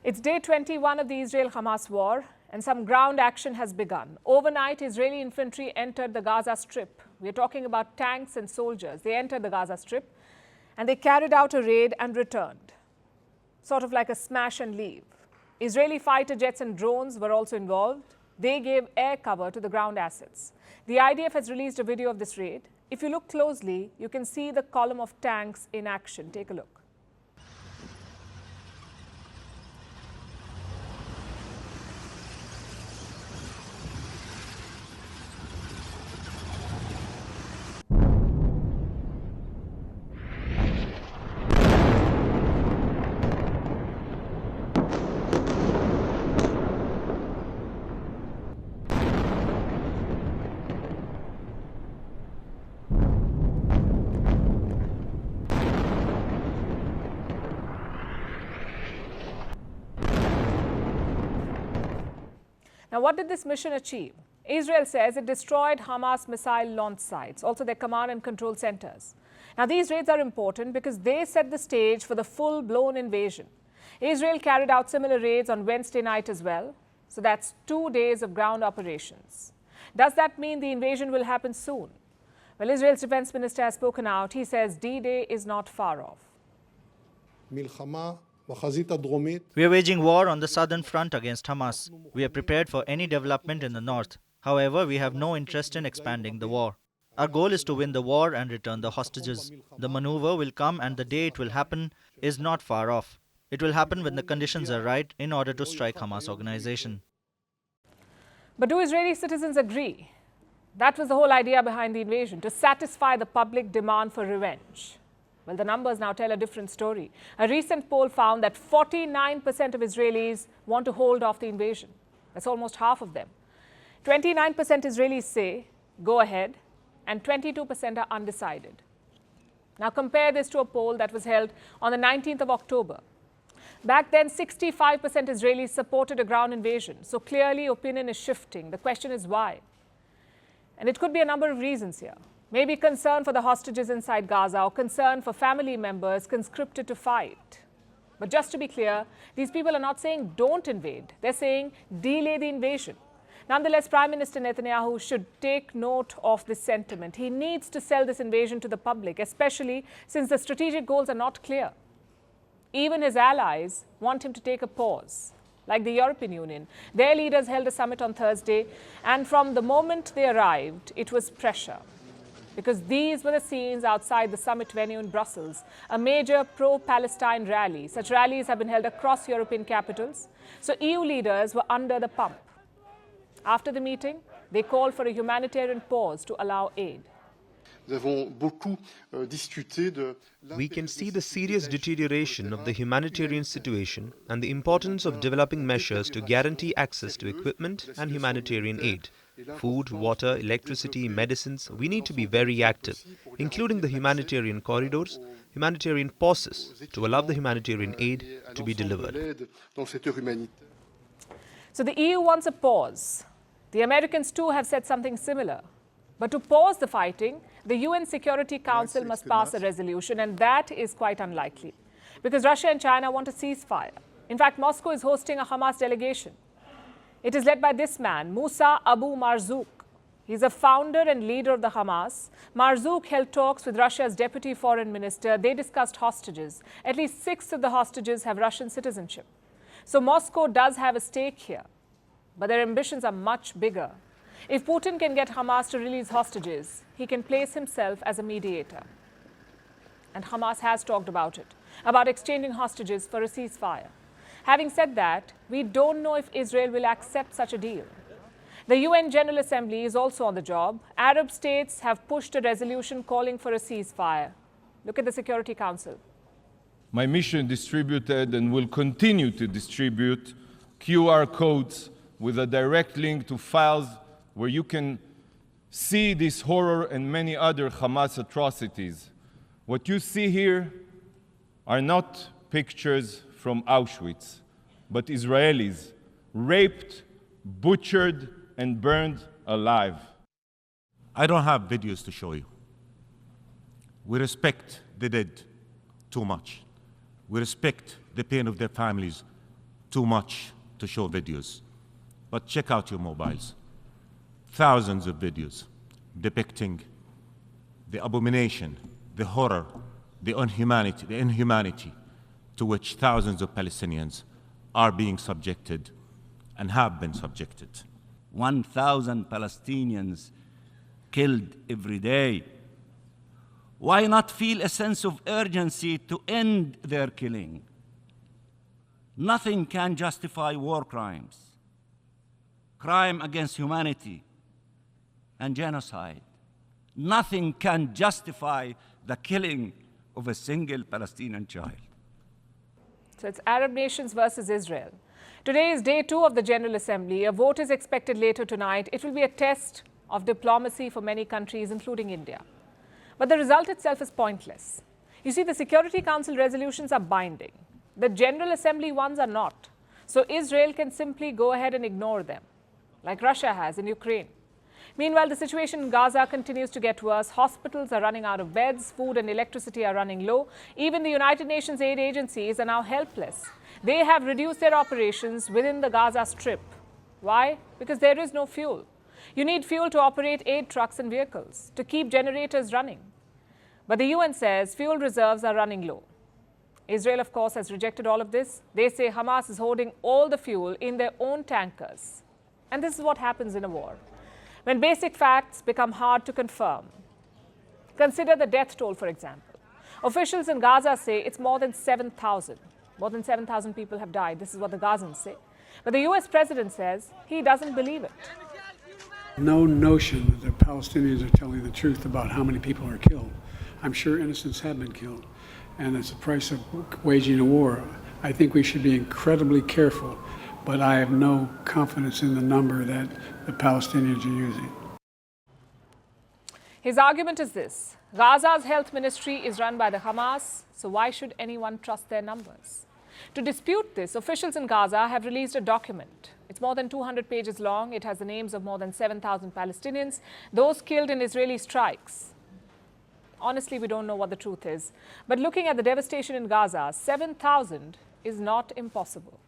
It's day 21 of the Israel-Hamas war, and some ground action has begun. Overnight, Israeli infantry entered the Gaza Strip. We're talking about tanks and soldiers. They entered the Gaza Strip, and they carried out a raid and returned, sort of like a smash and leave. Israeli fighter jets and drones were also involved. They gave air cover to the ground assets. The IDF has released a video of this raid. If you look closely, you can see the column of tanks in action. Take a look. Now, what did this mission achieve? Israel says it destroyed Hamas missile launch sites, also their command and control centers. Now, these raids are important because they set the stage for the full-blown invasion. Israel carried out similar raids on Wednesday night as well. So that's 2 days of ground operations. Does that mean the invasion will happen soon? Well, Israel's defense minister has spoken out. He says D-Day is not far off. We are waging war on the southern front against Hamas. We are prepared for any development in the north. However, we have no interest in expanding the war. Our goal is to win the war and return the hostages. The maneuver will come, and the day it will happen is not far off. It will happen when the conditions are right in order to strike Hamas organization. But do Israeli citizens agree? That was the whole idea behind the invasion, to satisfy the public demand for revenge. Well, the numbers now tell a different story. A recent poll found that 49% of Israelis want to hold off the invasion. That's almost half of them. 29% Israelis say, go ahead, and 22% are undecided. Now compare this to a poll that was held on the 19th of October. Back then, 65% Israelis supported a ground invasion. So clearly, opinion is shifting. The question is why? And it could be a number of reasons here. Maybe concern for the hostages inside Gaza or concern for family members conscripted to fight. But just to be clear, these people are not saying don't invade. They're saying delay the invasion. Nonetheless, Prime Minister Netanyahu should take note of this sentiment. He needs to sell this invasion to the public, especially since the strategic goals are not clear. Even his allies want him to take a pause, like the European Union. Their leaders held a summit on Thursday, and from the moment they arrived, it was pressure. Because these were the scenes outside the summit venue in Brussels, a major pro-Palestine rally. Such rallies have been held across European capitals. So EU leaders were under the pump. After the meeting, they called for a humanitarian pause to allow aid. We can see the serious deterioration of the humanitarian situation and the importance of developing measures to guarantee access to equipment and humanitarian aid. Food, water, electricity, medicines, we need to be very active, including the humanitarian corridors, humanitarian pauses, to allow the humanitarian aid to be delivered. So the EU wants a pause. The Americans too have said something similar. But to pause the fighting, the UN Security Council must pass a resolution, and that is quite unlikely because Russia and China want a ceasefire. In fact, Moscow is hosting a Hamas delegation. It is led by this man, Musa Abu Marzouk. He's a founder and leader of the Hamas. Marzouk held talks with Russia's deputy foreign minister. They discussed hostages. At least 6 of the hostages have Russian citizenship. So Moscow does have a stake here, but their ambitions are much bigger. If Putin can get Hamas to release hostages, he can place himself as a mediator. And Hamas has talked about it, about exchanging hostages for a ceasefire. Having said that, we don't know if Israel will accept such a deal. The UN General Assembly is also on the job. Arab states have pushed a resolution calling for a ceasefire. Look at the Security Council. My mission distributed and will continue to distribute QR codes with a direct link to files where you can see this horror and many other Hamas atrocities. What you see here are not pictures from Auschwitz, but Israelis raped, butchered, and burned alive. I don't have videos to show you. We respect the dead too much. We respect the pain of their families too much to show videos. But check out your mobiles. Thousands of videos depicting the abomination, the horror, the inhumanity to which thousands of Palestinians are being subjected and have been subjected. 1,000 Palestinians killed every day. Why not feel a sense of urgency to end their killing? Nothing can justify war crimes, crime against humanity, and genocide. Nothing can justify the killing of a single Palestinian child. So it's Arab nations versus Israel. Today is day 2 of the General Assembly. A vote is expected later tonight. It will be a test of diplomacy for many countries, including India. But the result itself is pointless. You see, the Security Council resolutions are binding. The General Assembly ones are not. So Israel can simply go ahead and ignore them, like Russia has in Ukraine. Meanwhile, the situation in Gaza continues to get worse. Hospitals are running out of beds, food and electricity are running low. Even the United Nations aid agencies are now helpless. They have reduced their operations within the Gaza Strip. Why? Because there is no fuel. You need fuel to operate aid trucks and vehicles, to keep generators running. But the UN says fuel reserves are running low. Israel, of course, has rejected all of this. They say Hamas is holding all the fuel in their own tankers. And this is what happens in a war, when basic facts become hard to confirm. Consider the death toll, for example. Officials in Gaza say it's more than 7,000. More than 7,000 people have died. This is what the Gazans say. But the US president says he doesn't believe it. No notion that the Palestinians are telling the truth about how many people are killed. I'm sure innocents have been killed, and it's the price of waging a war. I think we should be incredibly careful, but I have no confidence in the number that the Palestinians are using. His argument is this: Gaza's health ministry is run by the Hamas, so why should anyone trust their numbers? To dispute this, officials in Gaza have released a document. It's more than 200 pages long. It has the names of more than 7,000 Palestinians, those killed in Israeli strikes. Honestly, we don't know what the truth is. But looking at the devastation in Gaza, 7,000 is not impossible.